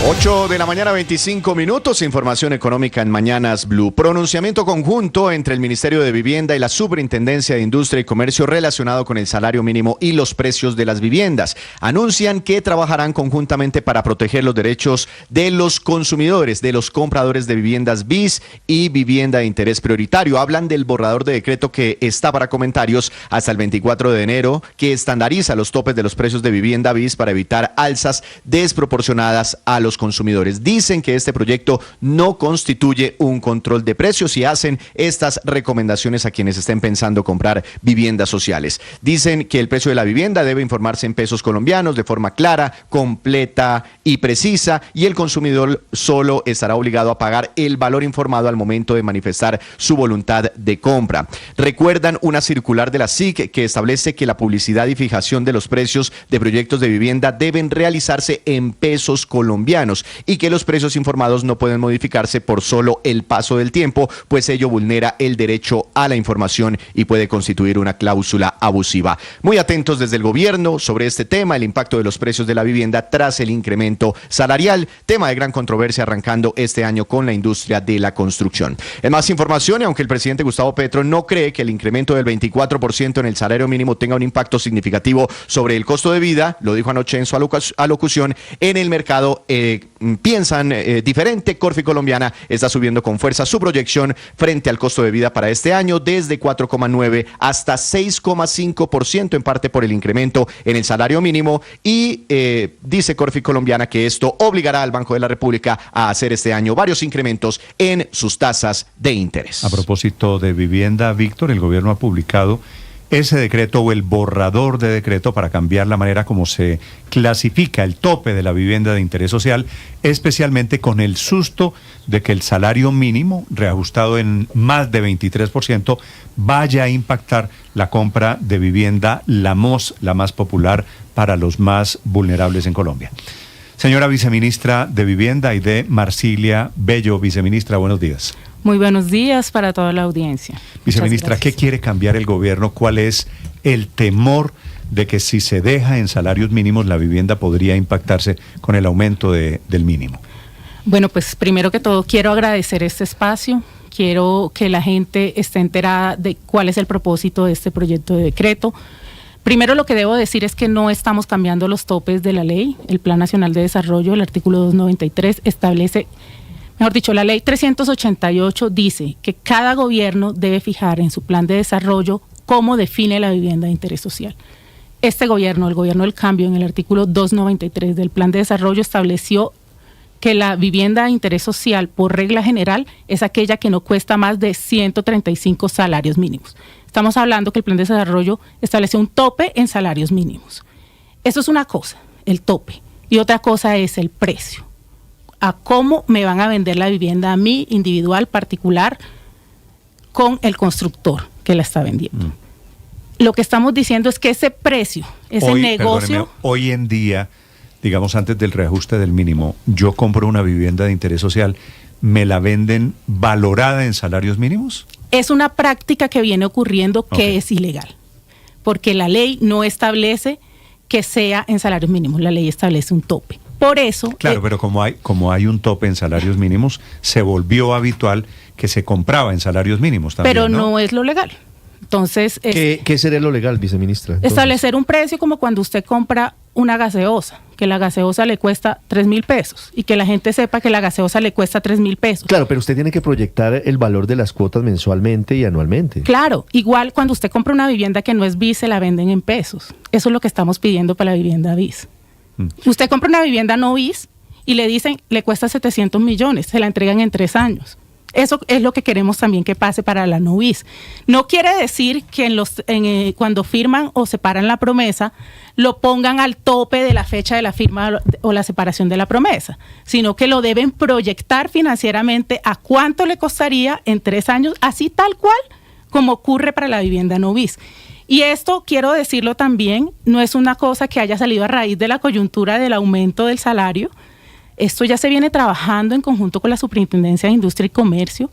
8 de la mañana, 25 minutos, información económica en Mañanas Blue. Pronunciamiento conjunto entre el Ministerio de Vivienda y la Superintendencia de Industria y Comercio relacionado con el salario mínimo y los precios de las viviendas. Anuncian que trabajarán conjuntamente para proteger los derechos de los consumidores, de los compradores de viviendas BIS y vivienda de interés prioritario. Hablan del borrador de decreto que está para comentarios hasta el 24 de enero, que estandariza los topes de los precios de vivienda BIS para evitar alzas desproporcionadas a los consumidores. Dicen que este proyecto no constituye un control de precios y hacen estas recomendaciones a quienes estén pensando comprar viviendas sociales. Dicen que el precio de la vivienda debe informarse en pesos colombianos de forma clara, completa y precisa, y el consumidor solo estará obligado a pagar el valor informado al momento de manifestar su voluntad de compra. Recuerdan una circular de la SIC que establece que la publicidad y fijación de los precios de proyectos de vivienda deben realizarse en pesos colombianos y que los precios informados no pueden modificarse por solo el paso del tiempo, pues ello vulnera el derecho a la información y puede constituir una cláusula abusiva. Muy atentos desde el gobierno sobre este tema, el impacto de los precios de la vivienda tras el incremento salarial, tema de gran controversia arrancando este año con la industria de la construcción. En más información, y aunque el presidente Gustavo Petro no cree que el incremento del 24% en el salario mínimo tenga un impacto significativo sobre el costo de vida, lo dijo anoche en su alocución, en el mercado piensan diferente. Corfi Colombiana está subiendo con fuerza su proyección frente al costo de vida para este año desde 4,9 hasta 6,5%, en parte por el incremento en el salario mínimo, y dice Corfi Colombiana que esto obligará al Banco de la República a hacer este año varios incrementos en sus tasas de interés. A propósito de vivienda, Víctor, el gobierno ha publicado ese decreto o el borrador de decreto para cambiar la manera como se clasifica el tope de la vivienda de interés social, especialmente con el susto de que el salario mínimo, reajustado en más de 23%, vaya a impactar la compra de vivienda, la más popular para los más vulnerables en Colombia. Señora viceministra de Vivienda, Aide Marcilia Bello, viceministra, buenos días. Muy buenos días para toda la audiencia. Viceministra, ¿qué quiere cambiar el gobierno? ¿Cuál es el temor de que si se deja en salarios mínimos la vivienda podría impactarse con el aumento del mínimo? Bueno, pues primero que todo quiero agradecer este espacio. Quiero que la gente esté enterada de cuál es el propósito de este proyecto de decreto. Primero, lo que debo decir es que no estamos cambiando los topes de la ley. El Plan Nacional de Desarrollo, el artículo 293, establece, mejor dicho, la ley 388 dice que cada gobierno debe fijar en su plan de desarrollo cómo define la vivienda de interés social. Este gobierno, el gobierno del cambio, en el artículo 293 del plan de desarrollo estableció que la vivienda de interés social, por regla general, es aquella que no cuesta más de 135 salarios mínimos. Estamos hablando que el plan de desarrollo estableció un tope en salarios mínimos. Eso es una cosa, el tope. Y otra cosa es el precio. A cómo me van a vender la vivienda a mí, individual, particular, con el constructor que la está vendiendo. Lo que estamos diciendo es que ese precio, ese negocio... Hoy en día, digamos antes del reajuste del mínimo, yo compro una vivienda de interés social, ¿me la venden valorada en salarios mínimos? Es una práctica que viene ocurriendo que es ilegal, porque la ley no establece que sea en salarios mínimos, la ley establece un tope. Por eso... Claro, pero como hay un tope en salarios mínimos, se volvió habitual que se compraba en salarios mínimos también, pero no es lo legal. Entonces... ¿Qué sería lo legal, viceministra? Entonces, establecer un precio como cuando usted compra una gaseosa, que la gaseosa le cuesta 3.000 pesos y que la gente sepa que la gaseosa le cuesta 3.000 pesos. Claro, pero usted tiene que proyectar el valor de las cuotas mensualmente y anualmente. Claro, igual cuando usted compra una vivienda que no es BIS, se la venden en pesos. Eso es lo que estamos pidiendo para la vivienda BIS. Usted compra una vivienda no BIS y le dicen, le cuesta 700 millones, se la entregan en 3 años. Eso es lo que queremos también que pase para la no BIS. No quiere decir que cuando firman o separan la promesa, lo pongan al tope de la fecha de la firma o la separación de la promesa, sino que lo deben proyectar financieramente a cuánto le costaría en 3 años, así tal cual como ocurre para la vivienda no BIS. Y esto, quiero decirlo también, no es una cosa que haya salido a raíz de la coyuntura del aumento del salario. Esto ya se viene trabajando en conjunto con la Superintendencia de Industria y Comercio.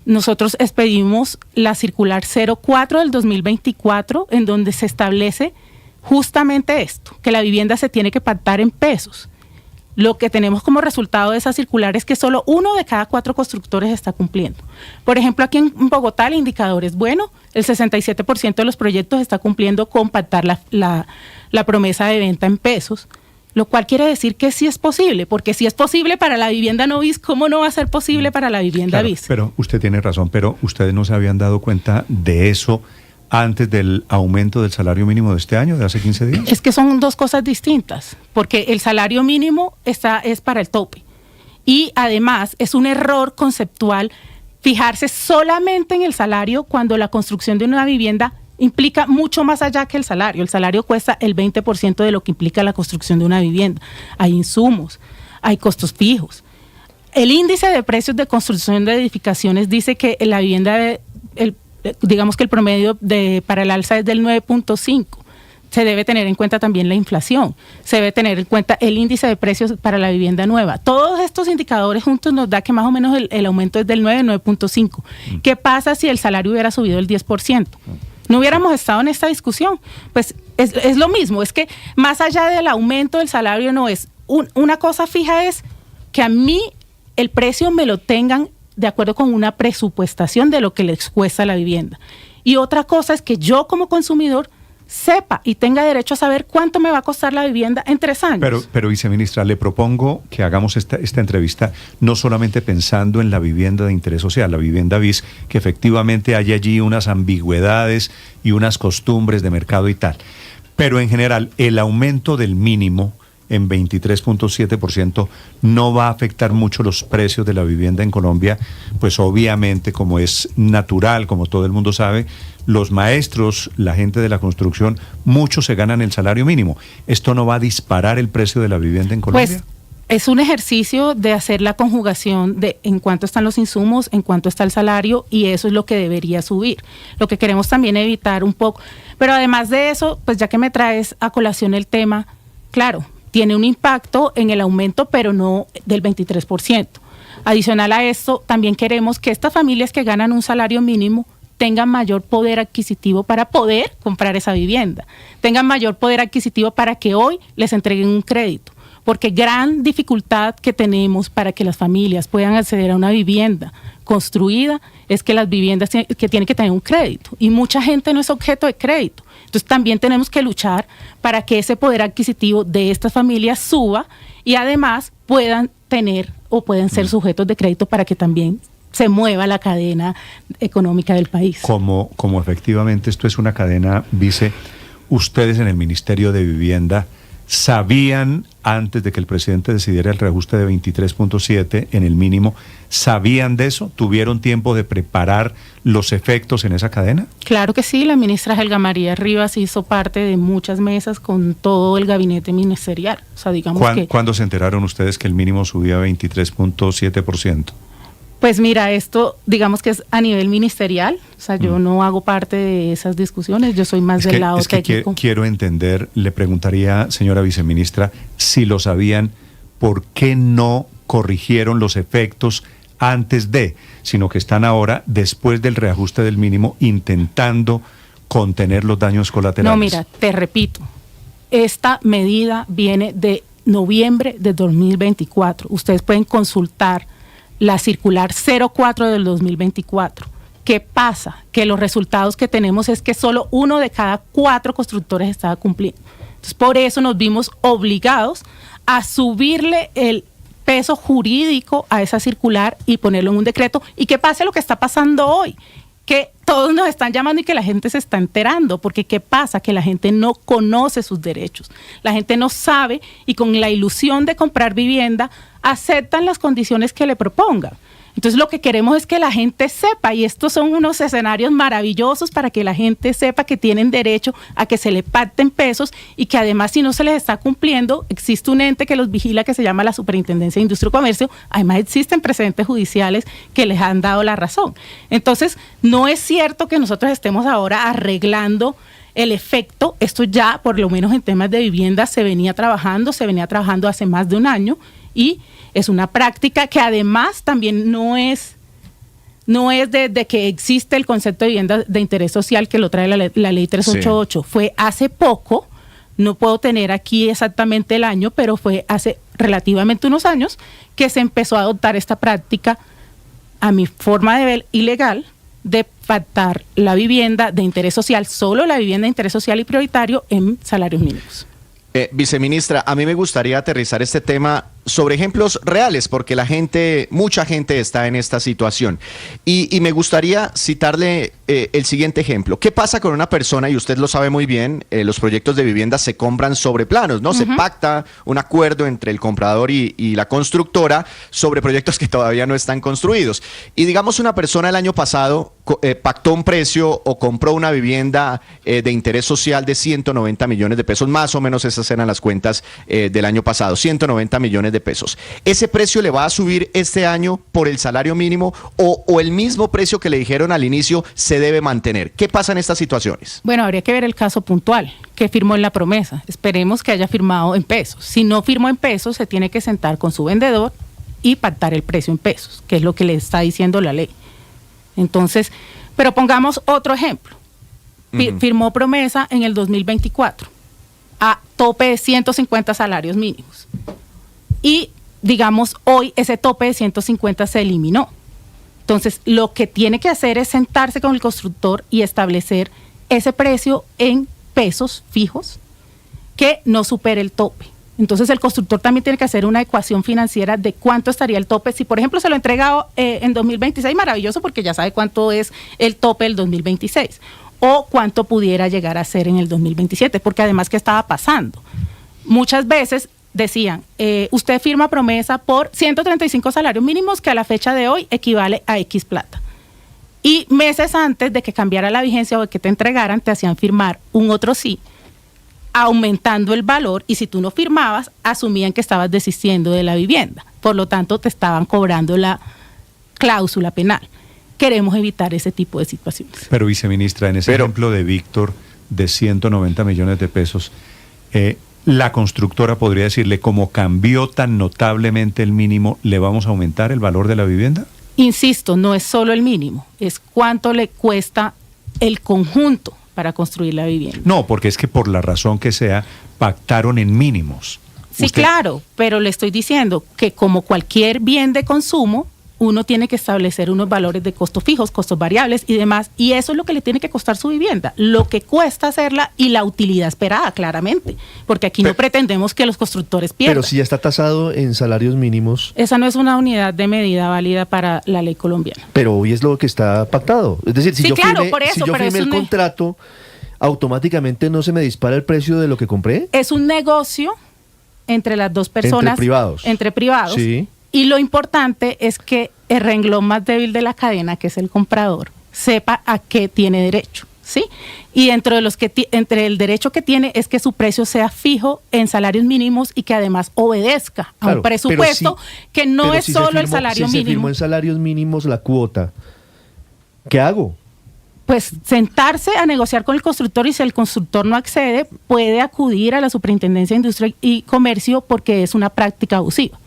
Nosotros expedimos la circular 04 del 2024, en donde se establece justamente esto, que la vivienda se tiene que pactar en pesos. lo que tenemos como resultado de esa circular es que solo 1 de cada 4 constructores está cumpliendo. Por ejemplo, aquí en Bogotá el indicador es bueno, el 67% de los proyectos está cumpliendo con pactar la promesa de venta en pesos, lo cual quiere decir que sí es posible, porque si es posible para la vivienda no bis, ¿cómo no va a ser posible para la vivienda Claro, bis? pero usted tiene razón, pero ustedes no se habían dado cuenta de eso antes del aumento del salario mínimo de este año, de hace 15 días. Es que son dos cosas distintas, porque el salario mínimo es para el tope. Y además es un error conceptual fijarse solamente en el salario cuando la construcción de una vivienda implica mucho más allá que el salario. El salario cuesta el 20% de lo que implica la construcción de una vivienda. Hay insumos, hay costos fijos. El índice de precios de construcción de edificaciones dice que la vivienda, digamos que el promedio para el alza es del 9.5. Se debe tener en cuenta también la inflación, se debe tener en cuenta el índice de precios para la vivienda nueva. Todos estos indicadores juntos nos da que más o menos el aumento es del 9.5. ¿Qué pasa si el salario hubiera subido el 10%? No hubiéramos estado en esta discusión. Pues es lo mismo, es que más allá del aumento del salario no es, una cosa fija es que a mí el precio me lo tengan de acuerdo con una presupuestación de lo que les cuesta la vivienda. Y otra cosa es que yo como consumidor sepa y tenga derecho a saber cuánto me va a costar la vivienda en 3 años. Pero viceministra, le propongo que hagamos esta entrevista no solamente pensando en la vivienda de interés social, la vivienda bis, que efectivamente hay allí unas ambigüedades y unas costumbres de mercado y tal, pero en general el aumento del mínimo en 23.7% no va a afectar mucho los precios de la vivienda en Colombia, pues obviamente, como es natural, como todo el mundo sabe, los maestros, la gente de la construcción, muchos se ganan el salario mínimo. ¿Esto no va a disparar el precio de la vivienda en Colombia? Pues es un ejercicio de hacer la conjugación de en cuánto están los insumos, en cuánto está el salario, y eso es lo que debería subir. Lo que queremos también evitar un poco. Pero además de eso, pues ya que me traes a colación el tema, claro, tiene un impacto en el aumento, pero no del 23%. Adicional a esto, también queremos que estas familias que ganan un salario mínimo tengan mayor poder adquisitivo para poder comprar esa vivienda, tengan mayor poder adquisitivo para que hoy les entreguen un crédito, porque gran dificultad que tenemos para que las familias puedan acceder a una vivienda construida es que las viviendas que tienen que tener un crédito, y mucha gente no es objeto de crédito. Entonces también tenemos que luchar para que ese poder adquisitivo de estas familias suba y además puedan tener o pueden ser sujetos de crédito para que también se mueva la cadena económica del país. Como efectivamente esto es una cadena, vice, ustedes en el Ministerio de Vivienda sabían, antes de que el presidente decidiera el reajuste de 23.7 en el mínimo, ¿sabían de eso? ¿Tuvieron tiempo de preparar los efectos en esa cadena? Claro que sí, la ministra Helga María Rivas hizo parte de muchas mesas con todo el gabinete ministerial. O sea, digamos ¿Cuándo se enteraron ustedes que el mínimo subía a 23.7%? Pues mira, esto digamos que es a nivel ministerial, o sea, yo no hago parte de esas discusiones, yo soy más del lado técnico. Quiero entender, le preguntaría, señora viceministra, si lo sabían, ¿por qué no corrigieron los efectos antes de, sino que están ahora, después del reajuste del mínimo, intentando contener los daños colaterales? No, mira, te repito, esta medida viene de noviembre de 2024, ustedes pueden consultar la circular 04 del 2024. ¿Qué pasa? Que los resultados que tenemos es que solo 1 de cada 4 constructores estaba cumpliendo. Entonces, por eso nos vimos obligados a subirle el peso jurídico a esa circular y ponerlo en un decreto, y que pase lo que está pasando hoy, que todos nos están llamando y que la gente se está enterando, porque ¿qué pasa? Que la gente no conoce sus derechos, la gente no sabe, y con la ilusión de comprar vivienda aceptan las condiciones que le propongan. Entonces lo que queremos es que la gente sepa, y estos son unos escenarios maravillosos para que la gente sepa que tienen derecho a que se le pacten pesos, y que además, si no se les está cumpliendo, existe un ente que los vigila que se llama la Superintendencia de Industria y Comercio. Además existen precedentes judiciales que les han dado la razón. Entonces no es cierto que nosotros estemos ahora arreglando el efecto. Esto ya, por lo menos en temas de vivienda, se venía trabajando hace más de un año, y es una práctica que además también no es desde que existe el concepto de vivienda de interés social, que lo trae la ley 388. Sí. Fue hace poco, no puedo tener aquí exactamente el año, pero fue hace relativamente unos años que se empezó a adoptar esta práctica, a mi forma de ver, ilegal, de pactar la vivienda de interés social, solo la vivienda de interés social y prioritario en salarios mínimos. Viceministra, a mí me gustaría aterrizar este tema sobre ejemplos reales, porque mucha gente está en esta situación. Y me gustaría citarle el siguiente ejemplo. ¿Qué pasa con una persona, y usted lo sabe muy bien, los proyectos de vivienda se compran sobre planos, ¿no? Se pacta un acuerdo entre el comprador y la constructora sobre proyectos que todavía no están construidos. Y digamos, una persona el año pasado pactó un precio o compró una vivienda de interés social de 190 millones de pesos, más o menos esas eran las cuentas del año pasado, 190 millones de pesos. ¿Ese precio le va a subir este año por el salario mínimo o el mismo precio que le dijeron al inicio se debe mantener? ¿Qué pasa en estas situaciones? Bueno, habría que ver el caso puntual, que firmó en la promesa. Esperemos que haya firmado en pesos. Si no firmó en pesos, se tiene que sentar con su vendedor y pactar el precio en pesos, que es lo que le está diciendo la ley. Entonces, pero pongamos otro ejemplo. Firmó promesa en el 2024 a tope de 150 salarios mínimos. Y, digamos, hoy ese tope de 150 se eliminó. Entonces, lo que tiene que hacer es sentarse con el constructor y establecer ese precio en pesos fijos que no supere el tope. Entonces, el constructor también tiene que hacer una ecuación financiera de cuánto estaría el tope. Si, por ejemplo, se lo entrega en 2026, maravilloso, porque ya sabe cuánto es el tope del 2026. O cuánto pudiera llegar a ser en el 2027, porque además, ¿qué estaba pasando? Muchas veces decían, usted firma promesa por 135 salarios mínimos que a la fecha de hoy equivale a X plata. Y meses antes de que cambiara la vigencia o de que te entregaran, te hacían firmar un otro sí, aumentando el valor, y si tú no firmabas, asumían que estabas desistiendo de la vivienda. Por lo tanto, te estaban cobrando la cláusula penal. Queremos evitar ese tipo de situaciones. Pero, viceministra, en ese ejemplo de Víctor de 190 millones de pesos, la constructora podría decirle, como cambió tan notablemente el mínimo, ¿le vamos a aumentar el valor de la vivienda? Insisto, no es solo el mínimo, es cuánto le cuesta el conjunto para construir la vivienda. No, porque es que por la razón que sea, pactaron en mínimos. Sí, claro, pero le estoy diciendo que como cualquier bien de consumo, uno tiene que establecer unos valores de costos fijos, costos variables y demás, y eso es lo que le tiene que costar su vivienda, lo que cuesta hacerla y la utilidad esperada, claramente, porque aquí no pretendemos que los constructores pierdan. Pero si ya está tasado en salarios mínimos. Esa no es una unidad de medida válida para la ley colombiana. Pero hoy es lo que está pactado. Es decir, si sí, yo claro, firme, por eso, si yo firme el contrato, ¿automáticamente no se me dispara el precio de lo que compré? Es un negocio entre las dos personas. Entre privados. Sí. Y lo importante es que el renglón más débil de la cadena, que es el comprador, sepa a qué tiene derecho, ¿sí? Y entre el derecho que tiene es que su precio sea fijo en salarios mínimos y que además obedezca a un presupuesto que no es solo el salario mínimo. Si se firmó en salarios mínimos la cuota, ¿qué hago? Pues sentarse a negociar con el constructor, y si el constructor no accede, puede acudir a la Superintendencia de Industria y Comercio, porque es una práctica abusiva.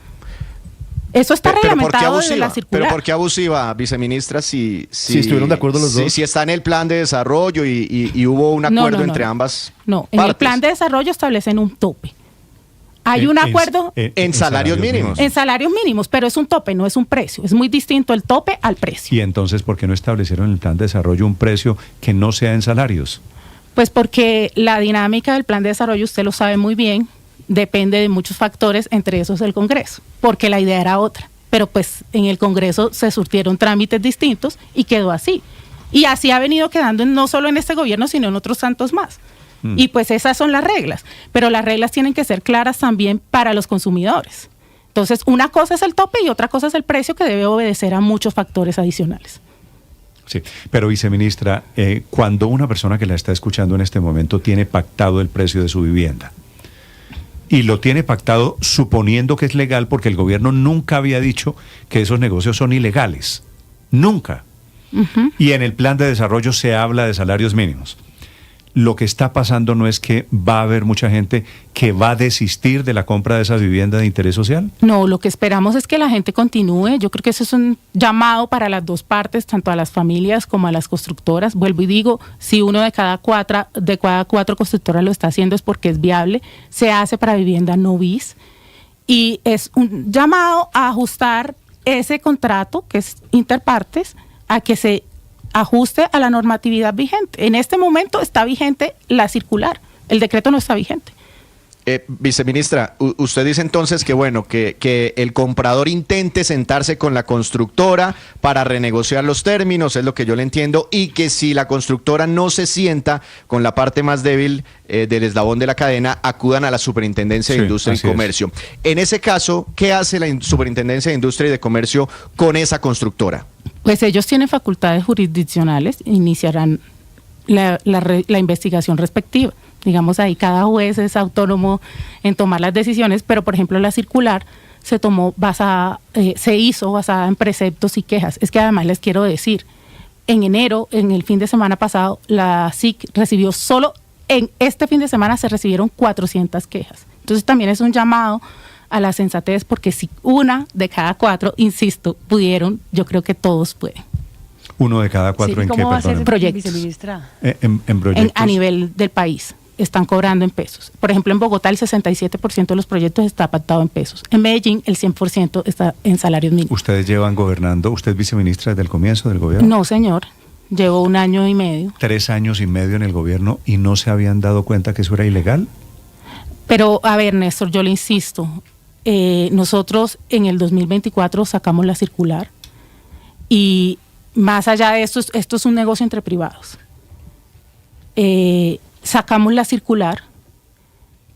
Eso está reglamentado desde la circular. ¿Pero por qué abusiva, viceministra, si estuvieron de acuerdo los dos? Si está en el plan de desarrollo y hubo un acuerdo entre ambas partes? No, en el plan de desarrollo establecen un tope. Hay un acuerdo en salarios mínimos. En salarios mínimos, pero es un tope, no es un precio. Es muy distinto el tope al precio. ¿Y entonces por qué no establecieron en el plan de desarrollo un precio que no sea en salarios? Pues porque la dinámica del plan de desarrollo, usted lo sabe muy bien, depende de muchos factores, entre esos el Congreso, porque la idea era otra, pero pues en el Congreso se surtieron trámites distintos y quedó así. Y así ha venido quedando no solo en este gobierno, sino en otros tantos más. Y pues esas son las reglas, pero las reglas tienen que ser claras también para los consumidores. Entonces, una cosa es el tope y otra cosa es el precio, que debe obedecer a muchos factores adicionales. Sí, pero viceministra, cuando una persona que la está escuchando en este momento tiene pactado el precio de su vivienda, y lo tiene pactado suponiendo que es legal, porque el gobierno nunca había dicho que esos negocios son ilegales. Nunca. Y en el plan de desarrollo se habla de salarios mínimos. Lo que está pasando no es que va a haber mucha gente que va a desistir de la compra de esa vivienda de interés social. No, lo que esperamos es que la gente continúe. Yo creo que eso es un llamado para las dos partes, tanto a las familias como a las constructoras. Vuelvo y digo, si uno de cada cuatro constructoras lo está haciendo es porque es viable. Se hace para vivienda no bis. y es un llamado a ajustar ese contrato, que es interpartes, a que se ajuste a la normatividad vigente. En este momento está vigente la circular, el decreto no está vigente. Viceministra, usted dice entonces que bueno, que el comprador intente sentarse con la constructora para renegociar los términos, es lo que yo le entiendo, y que si la constructora no se sienta con la parte más débil del eslabón de la cadena, acudan a la Superintendencia de Industria y Comercio. En ese caso, ¿qué hace la Superintendencia de Industria y de Comercio con esa constructora? Pues ellos tienen facultades jurisdiccionales, iniciarán la investigación respectiva. Digamos, ahí cada juez es autónomo en tomar las decisiones, pero por ejemplo la circular se hizo basada en preceptos y quejas. Es que además les quiero decir, en enero, en el fin de semana pasado, la SIC recibió en este fin de semana se recibieron 400 quejas. Entonces también es un llamado a la sensatez, porque si una de cada 4, insisto, pudieron, yo creo que todos pueden. ¿Uno de cada 4 en qué, ¿Cómo va a ser, proyectos? Viceministra? En proyectos. A nivel del país. Están cobrando en pesos. Por ejemplo, en Bogotá el 67% de los proyectos está pactado en pesos. En Medellín el 100% está en salarios mínimos. ¿Ustedes llevan gobernando, usted es viceministra desde el comienzo del gobierno? No, señor. Llevo 1 año y medio. 3 años y medio en el gobierno y no se habían dado cuenta que eso era ilegal. Pero, a ver, Néstor, yo le insisto. Nosotros en el 2024 sacamos la circular y más allá de esto es un negocio entre privados. Sacamos la circular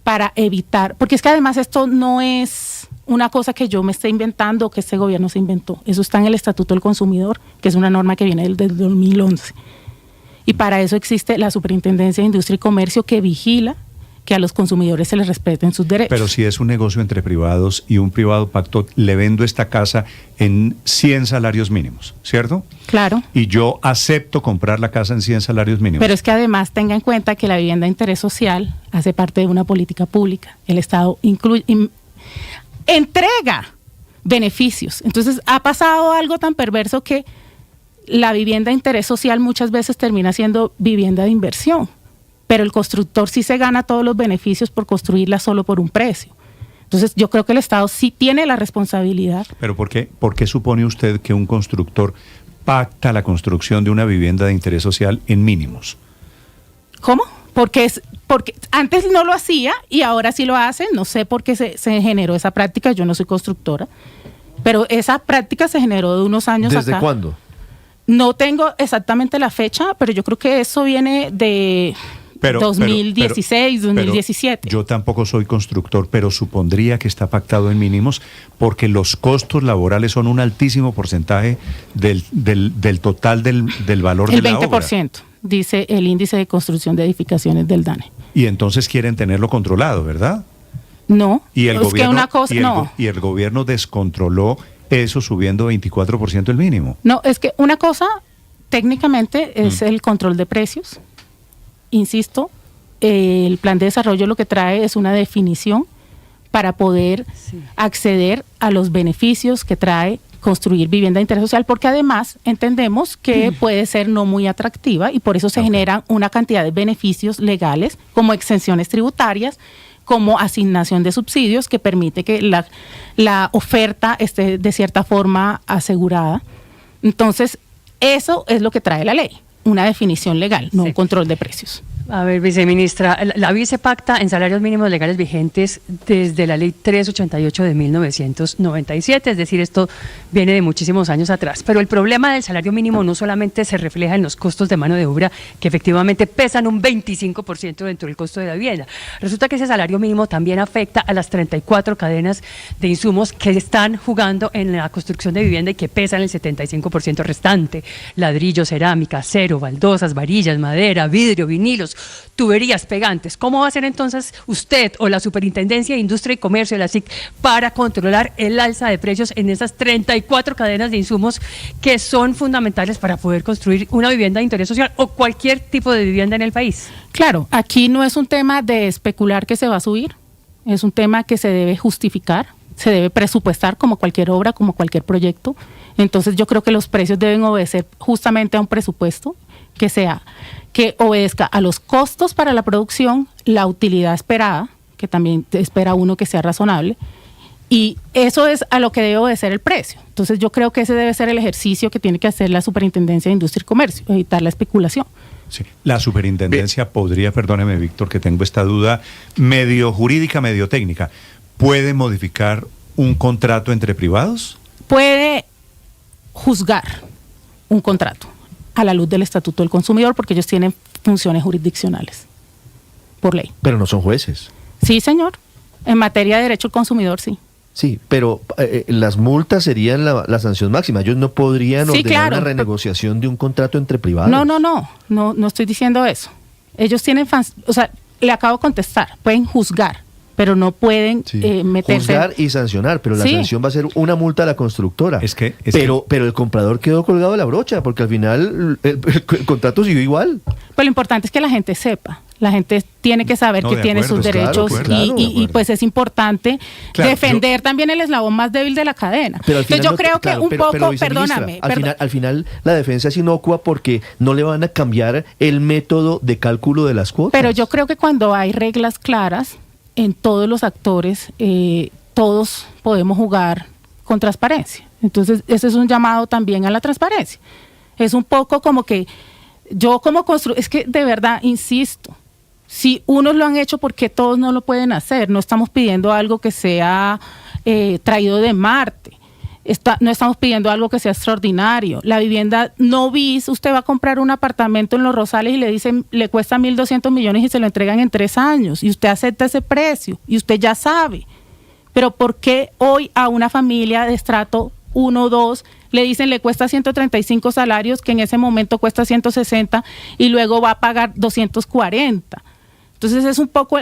para evitar, porque es que además esto no es una cosa que yo me esté inventando o que este gobierno se inventó. Eso está en el Estatuto del Consumidor, que es una norma que viene del 2011. Y para eso existe la Superintendencia de Industria y Comercio, que vigila que a los consumidores se les respeten sus derechos. Pero si es un negocio entre privados y un privado pactó, le vendo esta casa en 100 salarios mínimos, ¿cierto? Claro. Y yo acepto comprar la casa en 100 salarios mínimos. Pero es que además tenga en cuenta que la vivienda de interés social hace parte de una política pública. El Estado entrega beneficios. Entonces ha pasado algo tan perverso que la vivienda de interés social muchas veces termina siendo vivienda de inversión. Pero el constructor sí se gana todos los beneficios por construirla solo por un precio. Entonces yo creo que el Estado sí tiene la responsabilidad. ¿Pero por qué supone usted que un constructor pacta la construcción de una vivienda de interés social en mínimos? ¿Cómo? Porque antes no lo hacía y ahora sí lo hace. No sé por qué se generó esa práctica. Yo no soy constructora, pero esa práctica se generó de unos años acá. ¿Desde cuándo? No tengo exactamente la fecha, pero yo creo que eso viene de 2016, 2017. Yo tampoco soy constructor, pero supondría que está pactado en mínimos porque los costos laborales son un altísimo porcentaje del total del valor de la obra. El 20%, dice el índice de construcción de edificaciones del DANE. Y entonces quieren tenerlo controlado, ¿verdad? No, y el es que una cosa, y el gobierno descontroló eso subiendo 24% el mínimo. No, es que una cosa técnicamente es el control de precios. Insisto, el plan de desarrollo lo que trae es una definición para poder acceder a los beneficios que trae construir vivienda de interés social, porque además entendemos que puede ser no muy atractiva y por eso se generan una cantidad de beneficios legales como exenciones tributarias, como asignación de subsidios que permite que la oferta esté de cierta forma asegurada. Entonces, eso es lo que trae la ley. Una definición legal, no un control de precios. A ver, viceministra, la vice pacta en salarios mínimos legales vigentes desde la ley 388 de 1997, es decir, esto viene de muchísimos años atrás. Pero el problema del salario mínimo no solamente se refleja en los costos de mano de obra, que efectivamente pesan un 25% dentro del costo de la vivienda. Resulta que ese salario mínimo también afecta a las 34 cadenas de insumos que están jugando en la construcción de vivienda y que pesan el 75% restante: ladrillo, cerámica, acero, baldosas, varillas, madera, vidrio, vinilos, tuberías, pegantes. ¿Cómo va a ser entonces usted o la Superintendencia de Industria y Comercio, la SIC, para controlar el alza de precios en esas 34 cadenas de insumos que son fundamentales para poder construir una vivienda de interés social o cualquier tipo de vivienda en el país? Claro, aquí no es un tema de especular que se va a subir, es un tema que se debe justificar, se debe presupuestar como cualquier obra, como cualquier proyecto. Entonces yo creo que los precios deben obedecer justamente a un presupuesto que obedezca a los costos para la producción, la utilidad esperada, que también espera uno que sea razonable, Y eso es a lo que debe de ser el precio. Entonces yo creo que ese debe ser el ejercicio que tiene que hacer la Superintendencia de Industria y Comercio, evitar la especulación. Sí. La superintendencia podría, perdóneme Víctor, que tengo esta duda medio jurídica, medio técnica, ¿puede modificar un contrato entre privados? Puede juzgar un contrato a la luz del Estatuto del Consumidor porque ellos tienen funciones jurisdiccionales por ley. Pero no son jueces. Sí, señor. En materia de derecho al consumidor, sí. Sí, pero las multas serían la sanción máxima. Ellos no podrían Sí, ordenar claro, una renegociación de un contrato entre privados. No estoy diciendo eso. Ellos tienen, o sea, le acabo de contestar, pueden juzgar, pero no pueden meterse. Juzgar y sancionar, pero la Sí. sanción va a ser una multa a la constructora. Pero el comprador quedó colgado de la brocha, porque al final el contrato siguió igual. Pues lo importante es que la gente sepa. La gente tiene que saber que tiene sus derechos y pues es importante defender también el eslabón más débil de la cadena. Pero al final entonces yo creo que un poco, perdóname. Al final la defensa es inocua porque no le van a cambiar el método de cálculo de las cuotas. Pero yo creo que cuando hay reglas claras en todos los actores, todos podemos jugar con transparencia. Entonces ese es un llamado también a la transparencia. Es un poco como que yo como es que de verdad, insisto, si unos lo han hecho, ¿por qué todos no lo pueden hacer? No estamos pidiendo algo que sea traído de Marte. No estamos pidiendo algo que sea extraordinario. La vivienda no bis, usted va a comprar un apartamento en Los Rosales y le dicen, le cuesta 1.200 millones y se lo entregan en 3 años. Y usted acepta ese precio y usted ya sabe. Pero ¿por qué hoy a una familia de estrato 1 o 2 le dicen le cuesta 135 salarios, que en ese momento cuesta 160 y luego va a pagar 240? Entonces es un poco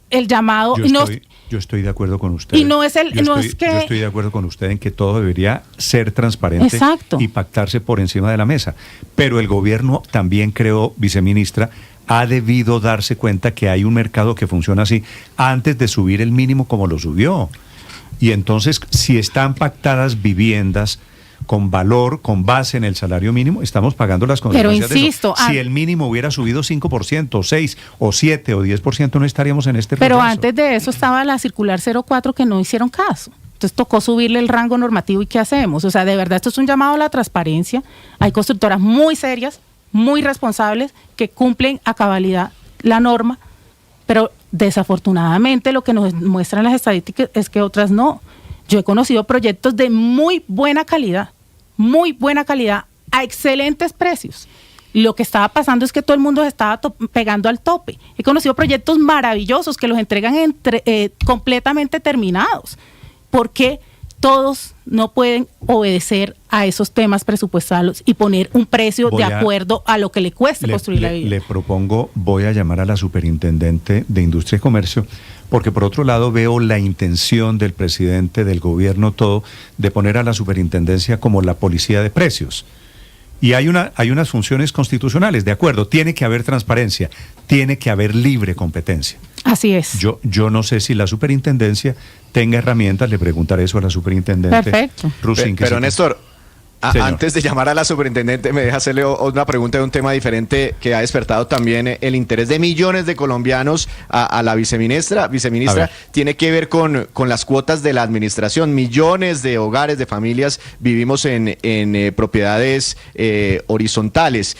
el llamado. Yo estoy de acuerdo con usted. Y no es Yo estoy de acuerdo con usted en que todo debería ser transparente. Exacto. Y pactarse por encima de la mesa. Pero el gobierno también, creo, viceministra, ha debido darse cuenta que hay un mercado que funciona así antes de subir el mínimo como lo subió. Y entonces, si están pactadas viviendas con valor, con base en el salario mínimo, estamos pagando las consecuencias. Pero insisto, de eso. Si el mínimo hubiera subido 5%, 6%, o 7% o 10%, no estaríamos en este Pero proceso. antes de eso estaba la circular 04 que no hicieron caso. Entonces tocó subirle el rango normativo. ¿Y qué hacemos? O sea, de verdad, esto es un llamado a la transparencia. Hay constructoras muy serias, muy responsables, que cumplen a cabalidad la norma, pero desafortunadamente lo que nos muestran las estadísticas es que otras no. Yo he conocido proyectos de muy buena calidad, a excelentes precios. Lo que estaba pasando es que todo el mundo se estaba pegando al tope. He conocido proyectos maravillosos que los entregan completamente terminados. ¿Por qué todos no pueden obedecer a esos temas presupuestales y poner un precio de acuerdo a lo que le cueste construir la vivienda? Le propongo, voy a llamar a la superintendente de Industria y Comercio, porque por otro lado veo la intención del presidente, del gobierno todo, de poner a la superintendencia como la policía de precios. Y hay unas funciones constitucionales, de acuerdo, tiene que haber transparencia, tiene que haber libre competencia. Así es. Yo no sé si la superintendencia tenga herramientas, le preguntaré eso a la superintendente. Perfecto. Rusín, Pero Néstor, Señor. antes de llamar a la superintendente, me deja hacerle una pregunta de un tema diferente que ha despertado también el interés de millones de colombianos a la viceministra. Viceministra, tiene que ver con las cuotas de la administración. Millones de hogares, de familias, vivimos en propiedades horizontales.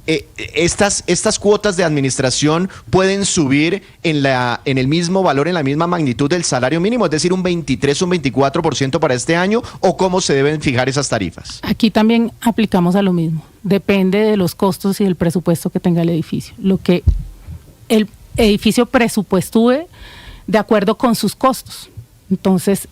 Estas cuotas de administración pueden subir en el mismo valor, en la misma magnitud del salario mínimo, es decir, un 23, un 24% para este año, ¿o cómo se deben fijar esas tarifas? Aquí también aplicamos a lo mismo. Depende de los costos y del presupuesto que tenga el edificio. Lo que el edificio presupuestúe de acuerdo con sus costos. Entonces,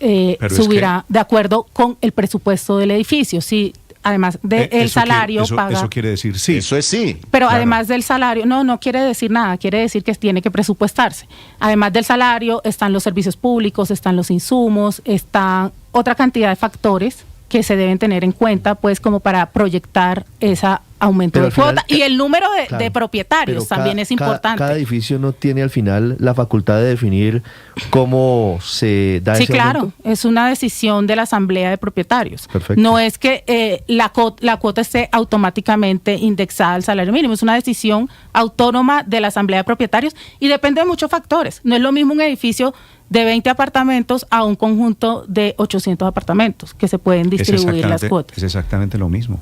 subirá de acuerdo con el presupuesto del edificio. Si además del salario paga. Eso quiere decir sí. Eso es sí. Pero claro, además del salario, no quiere decir nada, quiere decir que tiene que presupuestarse. Además del salario están los servicios públicos, están los insumos, están otra cantidad de factores que se deben tener en cuenta, pues, como para proyectar ese aumento de cuota. Y el número de propietarios también es importante. Cada edificio no tiene al final la facultad de definir cómo se da ese aumento. Sí, claro, es una decisión de la asamblea de propietarios. Perfecto. No es que la cuota esté automáticamente indexada al salario mínimo, es una decisión autónoma de la asamblea de propietarios y depende de muchos factores. No es lo mismo un edificio de 20 apartamentos a un conjunto de 800 apartamentos que se pueden distribuir las cuotas. Es exactamente lo mismo.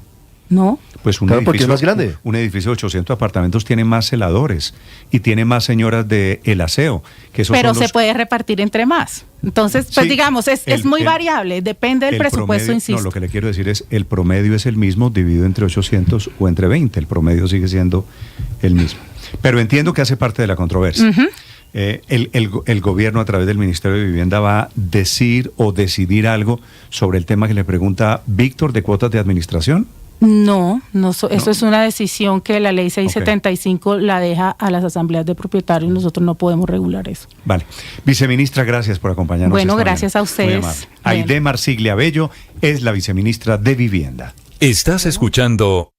¿No? Pues un Claro, edificio, porque es más grande. Un edificio de 800 apartamentos tiene más celadores y tiene más señoras de el aseo. Que esos pero son se los... puede repartir entre más. Entonces, pues Sí, digamos, es muy variable, depende del presupuesto, promedio, insisto. No, lo que le quiero decir es, el promedio es el mismo dividido entre 800 o entre 20. El promedio sigue siendo el mismo. Pero entiendo que hace parte de la controversia. Ujú. El gobierno a través del Ministerio de Vivienda va a decir o decidir algo sobre el tema que le pregunta Víctor de cuotas de administración. No, eso es una decisión que la ley 675 la deja a las asambleas de propietarios, nosotros no podemos regular eso. Vale. Viceministra, gracias por acompañarnos. Bueno, esta gracias mañana. a ustedes. Aide Marsiglia Bello es la viceministra de Vivienda. Estás escuchando